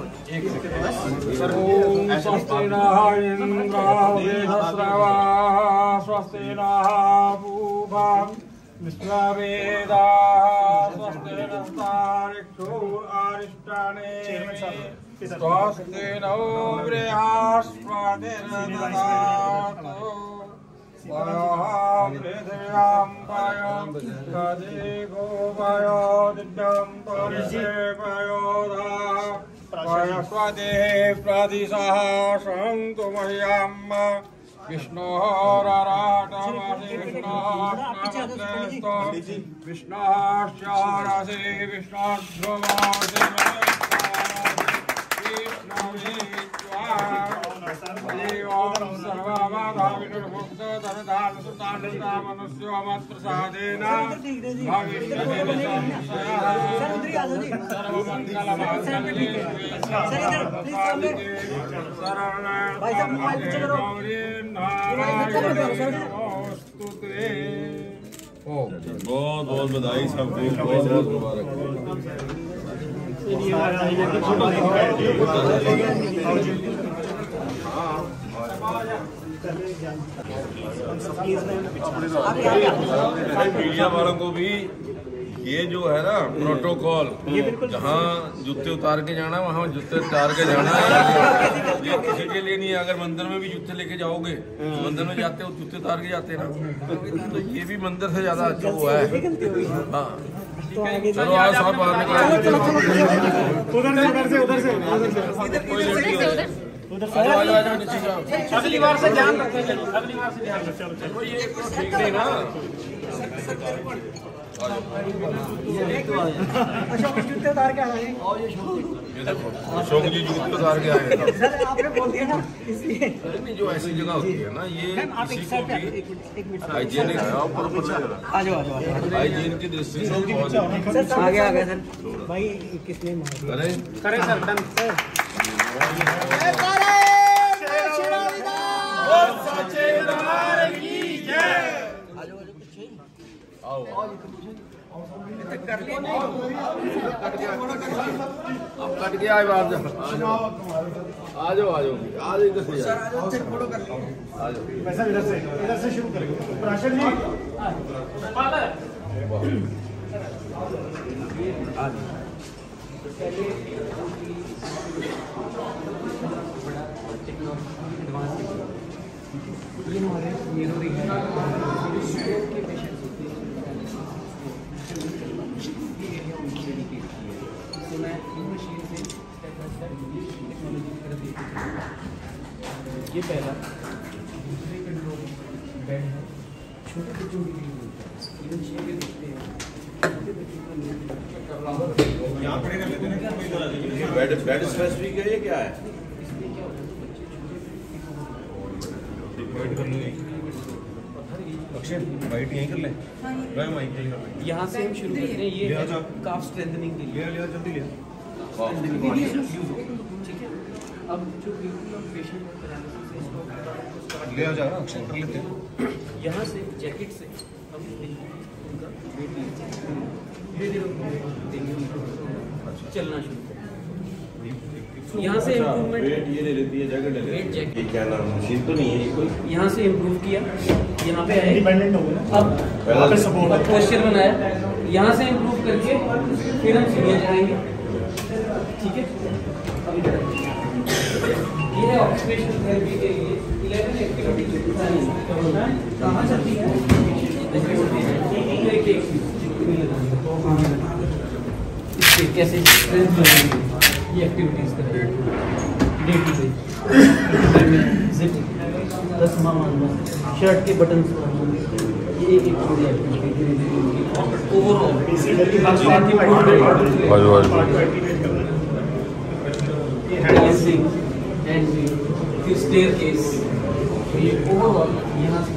ओम स्वस्ति नः इंद्रो देहस्रवा स्वस्ति नः पूर्वा विश्ववेदाः स्वस्ति नस्तारिक्षो अरिष्टानेमिः स्वस्ति नो बृहस्पतिर्दधातु पृथिव्यां पयं कदिगो पयो दिव्यं परिषेपयोधा पयस्वतिः प्रदिशः सन्तु मह्यं विष्णोरराटमसि विष्णोष्टमस्तेस्तो विष्णोश्चारसि विष्णोध्रुवसि सर्वमनुष्योमत्प्रसादेन बहुत बहुत बधाई सबको, बहुत बहुत मुबारक। मीडिया वालों को भी ये जो है ना प्रोटोकॉल, जहाँ जूते उतार के जाना वहाँ जूते उतार के जाना है। ये किसी के लिए नहीं है। अगर मंदिर में भी जूते लेके जाओगे, मंदिर में जाते हो जूते उतार के जाते ना, तो ये भी मंदिर से ज्यादा अच्छा वो है। हाँ चलो आज सब बाहर निकलो। अगली बार से ध्यान रखना, अगली बार से ध्यान रखना। ये ठीक नहीं ना। जूते उतार के आ रहे हैं। ये देखो अशोक जी जूते उतार के आए हैं। सर आपने बोल दिया ना इसलिए। नहीं, जो ऐसी जगह होती है ना, ये किसी को भी हाइजीनिक है। आ जाओ हाइजीन की दृष्टि से बहुत सर आ गया सर। भाई किसने करें सर डन सर। अब कट गया है बात। आ जाओ आज इधर से आ जाओ। वैसा इधर से शुरू करेंगे। प्राशर जी ये हमारे न्यूरोलॉजी के पेशेंट्स होते हैं। तो मैं इन मशीन से स्टेप बाय स्टेप टेक्नोलॉजी की तरफ लेके चलूँगा। ये पहला दूसरे कंट्रोल बेड है। छोटे बच्चों के लिए होता है। इवन शेप के देखते हैं छोटे बच्चों का यहाँ खड़े कर लेते हैं। बेड स्पेसिफिक है ये क्या है? इसमें क्या होता है बच्चे वाइट कर लो अक्षय, वाइट यहीं कर ले। मैं वहीं कर ले। यहाँ से हम शुरू करते हैं। ये काफ स्ट्रेंथनिंग के लिए जल्दी ले। ठीक है। अब जो बिल्कुल हम पेशेंट को पैरालिसिस है इसको ले आ जाएगा अक्षय, कर लेते हैं। यहाँ से जैकेट से हम उनका वेट धीरे देंगे, चलना शुरू करें। यहाँ से इम्प्रूवमेंट वेट ये ले लेती है, जैकेट ले लेती है। वेट जैकेट ये क्या नाम, मशीन तो नहीं है ये कोई? यहाँ से इम्प्रूव किया, यहाँ पे आए, इंडिपेंडेंट हो गए। अब पहले सपोर्ट पोस्चर बनाया, यहाँ से इम्प्रूव करके फिर हम सीधे जाएंगे। ठीक है। अब इधर ये है ऑक्यूपेशनल थेरेपी के लिए 11 एक्टिविटीज कहाँ चलती है? इससे कैसे स्ट्रेंथ बनाएंगे, ये एक्टिविटीज करेंगे डे टू डे। जिप 10 मारना, शर्ट के बटन ये एक पूरी एक्टिविटी धीरे धीरे ओवरऑल बैलेंसिंग एंड फिर स्टेयरकेस, ये ओवरऑल यहाँ से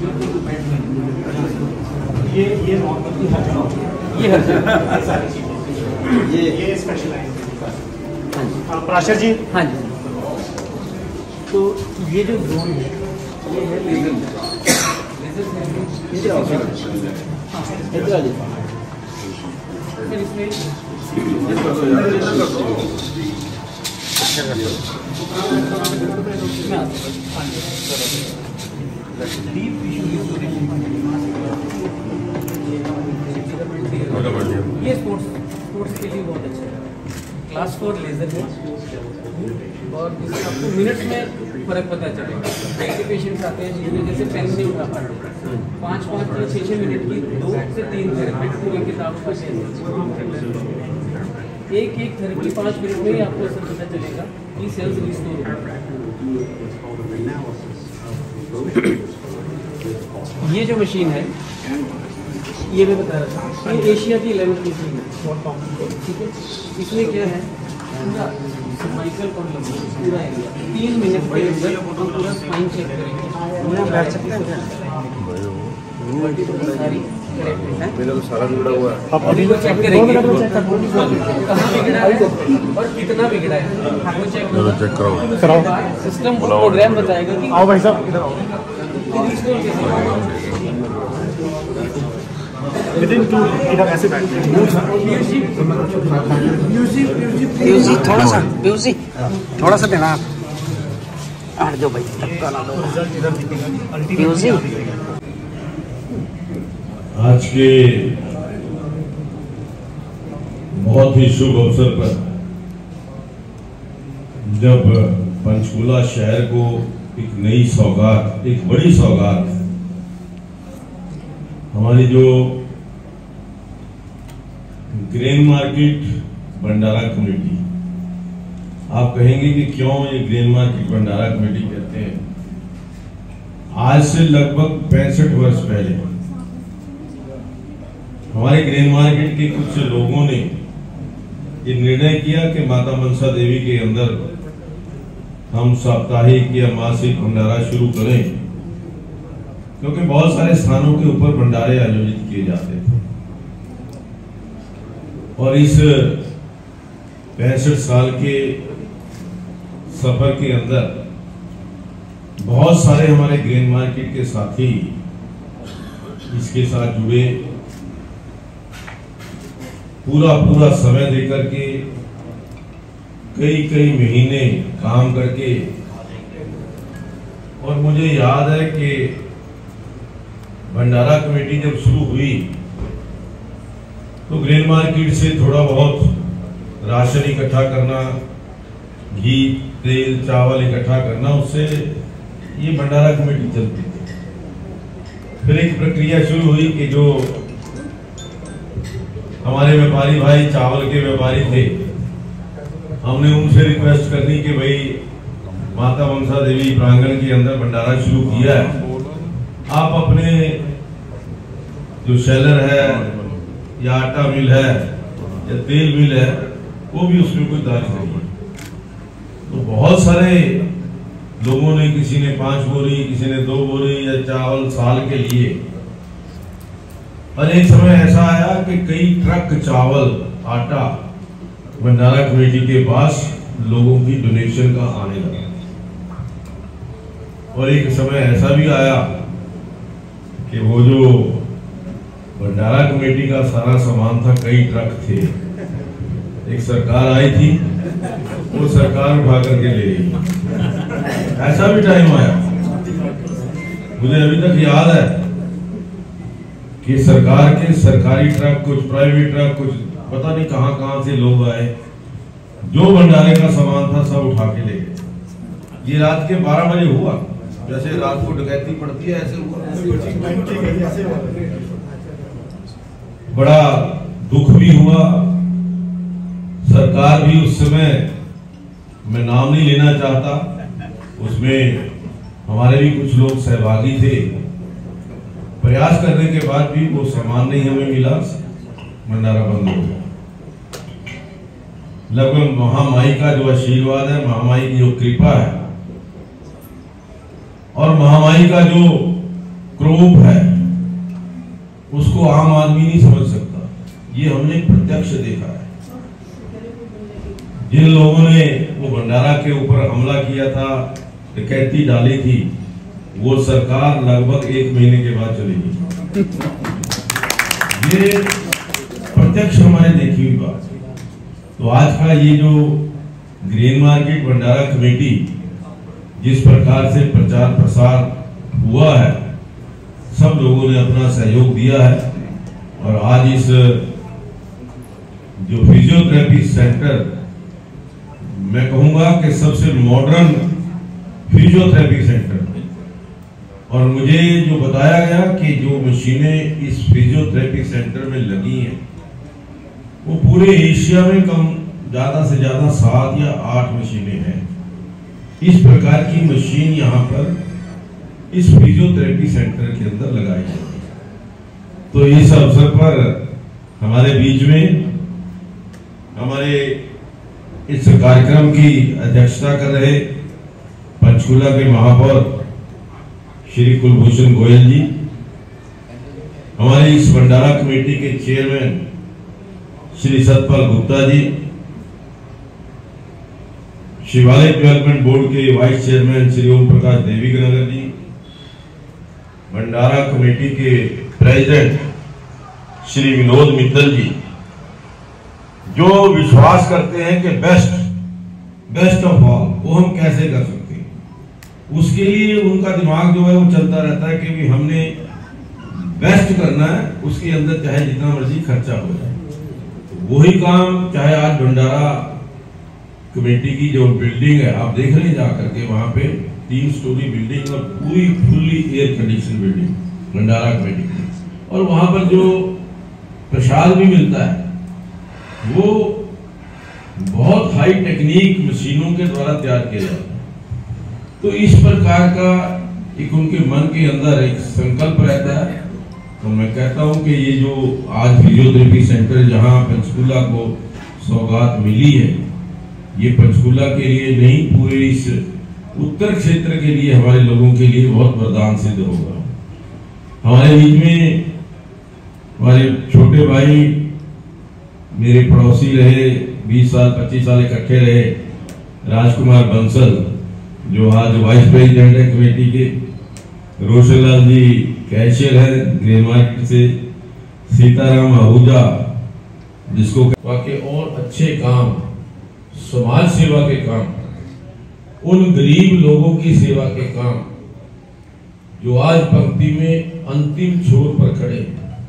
बिल्कुल बैठ में ये नॉर्मल हर जगह ये हर जगह सारी चीजें ये स्पेशलाइज्ड। हाँ जी प्राशर जी। हाँ जी। तो ये जो ड्रोन है ये है लेजर थेरेपी। हाँ इधर आ जाइए। फिर इसमें ये स्पोर्ट्स के लिए बहुत अच्छा है। क्लास 4 लेजर है और इससे आपको मिनट्स में फर्क पता चलेगा। ऐसे पेशेंट्स आते हैं जिन्हें जैसे पेन नहीं उठा पा रहे, 5-5 या 6-6 मिनट की 2 से 3 थेरेपी पूरी किताब का एक थेरेपी 5 मिनट में ही आपको ऐसा पता चलेगा कि सेल्स रिस्टोर हो। ये जो मशीन है ये मैं बता रहा था, ये एशिया की 11th मशीन है, ठीक है। इसमें क्या है, पूरा सर्वाइकल कॉलम पूरा एरिया 3 मिनट के अंदर हम पूरा स्पाइन चेक करेंगे। बैठ सकते हैं क्या? सारी मेरा तो सारा जुड़ा हुआ है। आप अभी चेक करेंगे कहाँ बिगड़ा है और कितना बिगड़ा है, वो चेक कराओ। सिस्टम प्रोग्राम बताएगा कि आओ भाई साहब इधर आओ। विदिन 2 इधर ऐसे बैठते हैं। थोड़ा सा देना आप। हट जाओ भाई, धक्का ना दो। आज के बहुत ही शुभ अवसर पर जब पंचकुला शहर को एक नई सौगात, एक बड़ी सौगात हमारी जो ग्रेन मार्केट भंडारा कमेटी, आप कहेंगे कि क्यों ये ग्रेन मार्केट भंडारा कमेटी कहते हैं। आज से लगभग 65 वर्ष पहले हमारे ग्रेन मार्केट के कुछ लोगों ने ये निर्णय किया कि माता मनसा देवी के अंदर हम साप्ताहिक या मासिक भंडारा शुरू करें, क्योंकि बहुत सारे स्थानों के ऊपर भंडारे आयोजित किए जाते थे। और इस 65 साल के सफर के अंदर बहुत सारे हमारे ग्रेन मार्केट के साथी इसके साथ जुड़े, पूरा समय देकर के कई महीने काम करके। और मुझे याद है कि भंडारा कमेटी जब शुरू हुई तो ग्रेन मार्केट से थोड़ा बहुत राशन इकट्ठा करना, घी तेल चावल इकट्ठा करना, उससे ये भंडारा कमेटी चलती थी। फिर एक प्रक्रिया शुरू हुई कि जो हमारे व्यापारी भाई चावल के व्यापारी थे, हमने उनसे रिक्वेस्ट करनी कि भाई माता मनसा देवी प्रांगण के अंदर भंडारा शुरू किया है, आप अपने जो शेलर है या आटा मिल है या तेल मिल है वो भी उसमें कोई दान करिए। तो बहुत सारे लोगों ने, किसी ने 5 बोरी, किसी ने 2 बोरी या चावल साल के लिए। और एक समय ऐसा आया कि कई ट्रक चावल आटा भंडारा कमेटी के पास लोगों की डोनेशन का आने लगा। और एक समय ऐसा भी आया कि वो जो भंडारा कमेटी का सारा सामान था, कई ट्रक थे, एक सरकार आई थी, वो सरकार उठा करके ले गई। ऐसा भी टाइम आया, मुझे अभी तक याद है कि सरकार के सरकारी ट्रक, कुछ प्राइवेट ट्रक, कुछ पता नहीं कहां से लोग आए, जो भंडारे का सामान था सब उठा के ले गए। ये रात के 12 बजे हुआ, जैसे रात को डकैती पड़ती है ऐसे हुआ। बड़ा दुख भी हुआ। सरकार भी उस समय, मैं नाम नहीं लेना चाहता, उसमें हमारे भी कुछ लोग सहभागी थे। प्रयास करने के बाद भी वो सामान नहीं हमें मिला, भंडारा बंद हो गया। लगभग महामाई का जो आशीर्वाद है, महामाई की जो कृपा है और महामाई का जो क्रोध है, उसको आम आदमी नहीं समझ सकता। ये हमने प्रत्यक्ष देखा है। जिन लोगों ने वो भंडारा के ऊपर हमला किया था, डकैती डाली थी, वो सरकार लगभग 1 महीने के बाद चली गई। ये प्रत्यक्ष हमारे देखी हुई बात है। तो आज का ये जो ग्रीन मार्केट भंडारा कमेटी जिस प्रकार से प्रचार प्रसार हुआ है, सब लोगों ने अपना सहयोग दिया है और आज इस जो फिजियोथेरेपी सेंटर, मैं कहूंगा कि सबसे मॉडर्न फिजियोथेरेपी सेंटर, और मुझे जो बताया गया कि जो मशीनें इस फिजियोथेरेपी सेंटर में लगी हैं वो पूरे एशिया में कम ज्यादा से ज्यादा 7 या 8 मशीनें हैं। इस प्रकार की मशीन यहाँ पर इस फिजियोथेरेपी सेंटर के अंदर लगाई जाती है। तो इस अवसर पर हमारे बीच में हमारे इस कार्यक्रम की अध्यक्षता कर रहे पंचकुला के महापौर श्री कुलभूषण गोयल जी, हमारे इस भंडारा कमेटी के चेयरमैन श्री सतपाल गुप्ता जी, शिवालय डेवलपमेंट बोर्ड के वाइस चेयरमैन श्री ओम प्रकाश देवीनगर जी, भंडारा कमेटी के प्रेसिडेंट श्री विनोद मित्तल जी, जो विश्वास करते हैं कि बेस्ट ऑफ ऑल वो हम कैसे कर सकते हैं, उसके लिए उनका दिमाग जो है वो चलता रहता है कि भी हमने बेस्ट करना है, उसके अंदर चाहे जितना मर्जी खर्चा हो जाए। वही काम चाहे आज भंडारा कमेटी की जो बिल्डिंग है आप देख रहे हैं जाकर के, वहां पे 3 स्टोरी बिल्डिंग और पूरी फुल्ली एयर कंडीशन बिल्डिंग भंडारा कमेटी की, और वहां पर जो प्रसाद भी मिलता है वो बहुत हाई टेक्निक मशीनों के द्वारा तैयार किया जाता है। तो इस प्रकार का एक उनके मन के अंदर एक संकल्प रहता है। तो मैं कहता हूं कि ये जो आज फिजियोथेरेपी सेंटर जहां पंचकुला को सौगात मिली है, ये पंचकुला के लिए नहीं पूरे इस उत्तर क्षेत्र के लिए, हमारे लोगों के लिए बहुत वरदान सिद्ध होगा। हमारे बीच में हमारे छोटे भाई मेरे पड़ोसी रहे, 20 साल 25 साल इकट्ठे रहे, राजकुमार बंसल जो आज वाइस प्रेसिडेंट है कमेटी के, रोशन लाल जी कैशियर है ग्रीन मार्केट से, सीताराम आहूजा जिसको वाकई और अच्छे काम, समाज सेवा के काम, उन गरीब लोगों की सेवा के काम जो आज पंक्ति में अंतिम छोर पर खड़े हैं,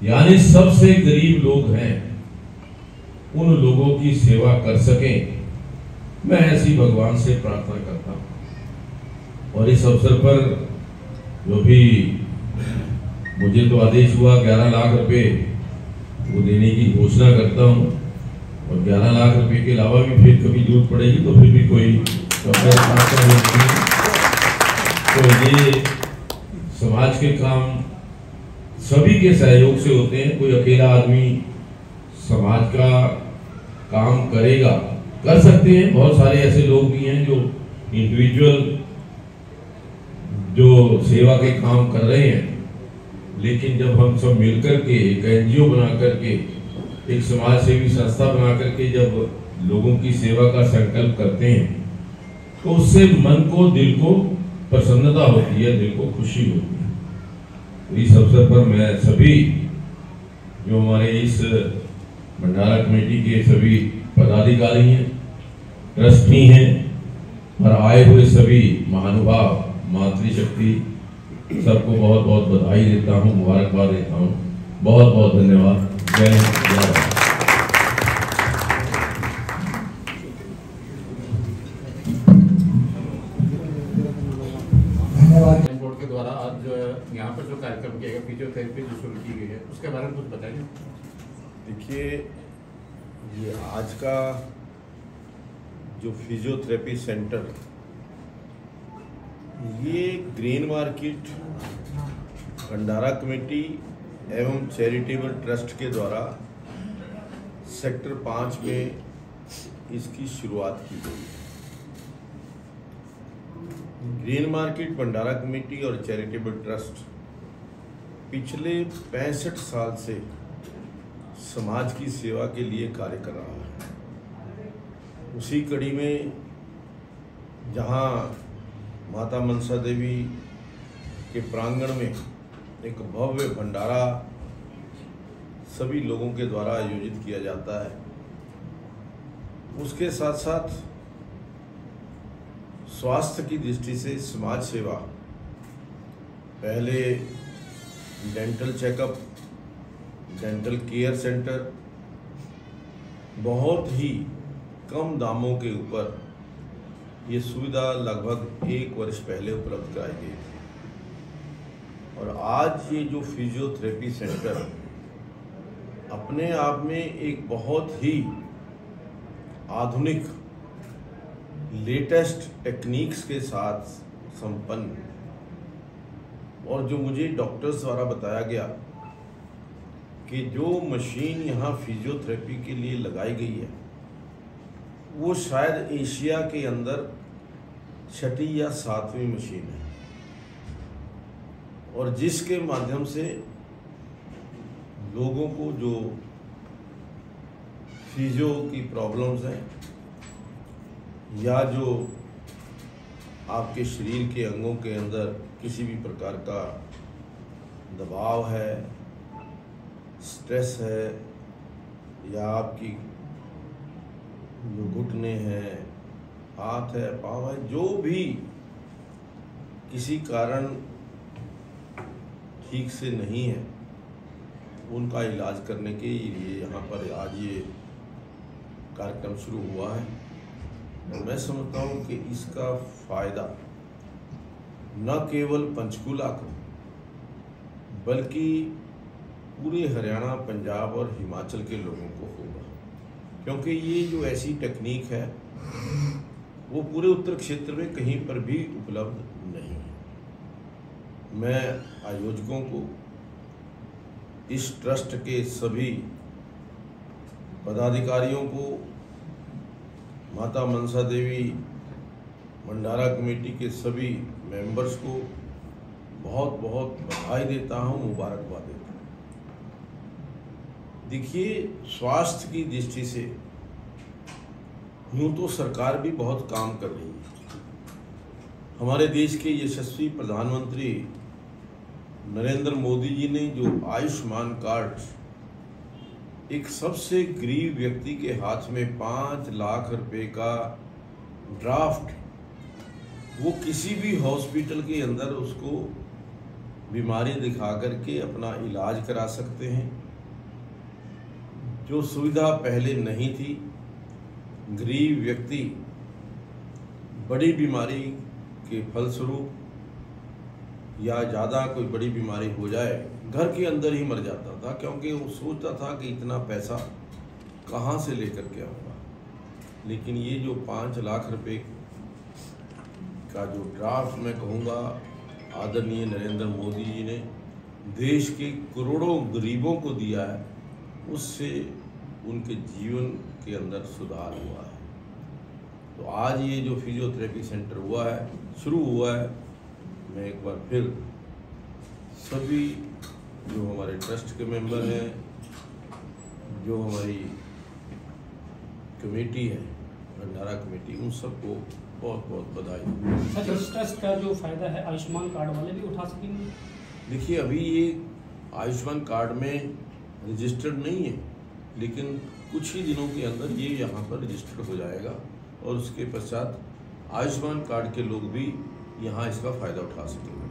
यानी सबसे गरीब लोग हैं, उन लोगों की सेवा कर सकें, मैं ऐसी भगवान से प्रार्थना करता हूं। और इस अवसर पर जो भी मुझे तो आदेश हुआ 11 लाख रुपए वो देने की घोषणा करता हूं, और 11 लाख रुपए के अलावा भी फिर कभी जरूरत पड़ेगी तो फिर भी कोई तो ये समाज के काम सभी के सहयोग से होते हैं। कोई अकेला आदमी समाज का काम करेगा, कर सकते हैं, बहुत सारे ऐसे लोग भी हैं जो इंडिविजुअल जो सेवा के काम कर रहे हैं, लेकिन जब हम सब मिलकर के एक एनजीओ बना करके, एक समाज सेवी संस्था बना करके जब लोगों की सेवा का संकल्प करते हैं तो उससे मन को, दिल को प्रसन्नता होती है, दिल को खुशी होती है। तो इस अवसर पर मैं सभी जो हमारे इस भंडारा कमेटी के सभी पदाधिकारी हैं, ट्रस्टी हैं और आए हुए सभी महानुभाव, मातृशक्ति, सबको बहुत बहुत बधाई देता हूँ, मुबारकबाद देता हूँ। बहुत बहुत धन्यवाद। जय हिंद, जय भारत। बोर्ड के द्वारा आज जो है यहाँ पर जो कार्यक्रम किया गया, फिजियोथेरेपी जो शुरू की गई है, उसके बारे में कुछ बताइए। देखिए, ये आज का जो फिजियोथेरेपी सेंटर, ये ग्रीन मार्केट भंडारा कमेटी एवं चैरिटेबल ट्रस्ट के द्वारा सेक्टर 5 में इसकी शुरुआत की गई। ग्रीन मार्केट भंडारा कमेटी और चैरिटेबल ट्रस्ट पिछले 65 साल से समाज की सेवा के लिए कार्य कर रहा है। उसी कड़ी में जहां माता मनसा देवी के प्रांगण में एक भव्य भंडारा सभी लोगों के द्वारा आयोजित किया जाता है, उसके साथ साथ स्वास्थ्य की दृष्टि से समाज सेवा, पहले dental checkup, dental care centre बहुत ही कम दामों के ऊपर ये सुविधा लगभग 1 वर्ष पहले उपलब्ध कराई गई थी। और आज ये जो फिजियोथेरेपी सेंटर अपने आप में एक बहुत ही आधुनिक लेटेस्ट टेक्निक्स के साथ संपन्न, और जो मुझे डॉक्टर्स द्वारा बताया गया कि जो मशीन यहाँ फिजियोथेरेपी के लिए लगाई गई है वो शायद एशिया के अंदर 6ठी या 7वीं मशीन है, और जिसके माध्यम से लोगों को जो फिजियो की प्रॉब्लम्स हैं या जो आपके शरीर के अंगों के अंदर किसी भी प्रकार का दबाव है, स्ट्रेस है, या आपकी जो घुटने हैं, हाथ है, पाँव है, जो भी किसी कारण ठीक से नहीं है, उनका इलाज करने के लिए यहाँ पर आज ये कार्यक्रम शुरू हुआ है। और मैं समझता हूँ कि इसका फ़ायदा न केवल पंचकुला को बल्कि पूरे हरियाणा, पंजाब और हिमाचल के लोगों को होगा, क्योंकि ये जो ऐसी टेक्निक है वो पूरे उत्तर क्षेत्र में कहीं पर भी उपलब्ध नहीं है। मैं आयोजकों को, इस ट्रस्ट के सभी पदाधिकारियों को, माता मनसा देवी भंडारा कमेटी के सभी मेंबर्स को बहुत बहुत बधाई देता हूँ, मुबारकबाद देता हूँ। देखिए, स्वास्थ्य की दृष्टि से यूँ तो सरकार भी बहुत काम कर रही है। हमारे देश के यशस्वी प्रधानमंत्री नरेंद्र मोदी जी ने जो आयुष्मान कार्ड एक सबसे गरीब व्यक्ति के हाथ में 5 लाख रुपए का ड्राफ्ट, वो किसी भी हॉस्पिटल के अंदर उसको बीमारी दिखा करके अपना इलाज करा सकते हैं, जो सुविधा पहले नहीं थी। गरीब व्यक्ति बड़ी बीमारी के फलस्वरूप या ज़्यादा कोई बड़ी बीमारी हो जाए घर के अंदर ही मर जाता था, क्योंकि वो सोचता था कि इतना पैसा कहाँ से लेकर के आऊँगा। लेकिन ये जो 5 लाख रुपए का जो ड्राफ्ट, मैं कहूँगा आदरणीय नरेंद्र मोदी जी ने देश के करोड़ों गरीबों को दिया है, उससे उनके जीवन के अंदर सुधार हुआ है। तो आज ये जो फिजियोथेरेपी सेंटर हुआ है, शुरू हुआ है, मैं एक बार फिर सभी जो हमारे ट्रस्ट के मेंबर हैं, जो हमारी कमेटी है भंडारा कमेटी, उन सबको बहुत बहुत बधाई। सर, इस ट्रस्ट का जो फायदा है आयुष्मान कार्ड वाले भी उठा सकेंगे? देखिए, अभी ये आयुष्मान कार्ड में रजिस्टर्ड नहीं है, लेकिन कुछ ही दिनों के अंदर ये यहाँ पर रजिस्टर्ड हो जाएगा, और उसके पश्चात आयुष्मान कार्ड के लोग भी यहाँ इसका फ़ायदा उठा सकेंगे।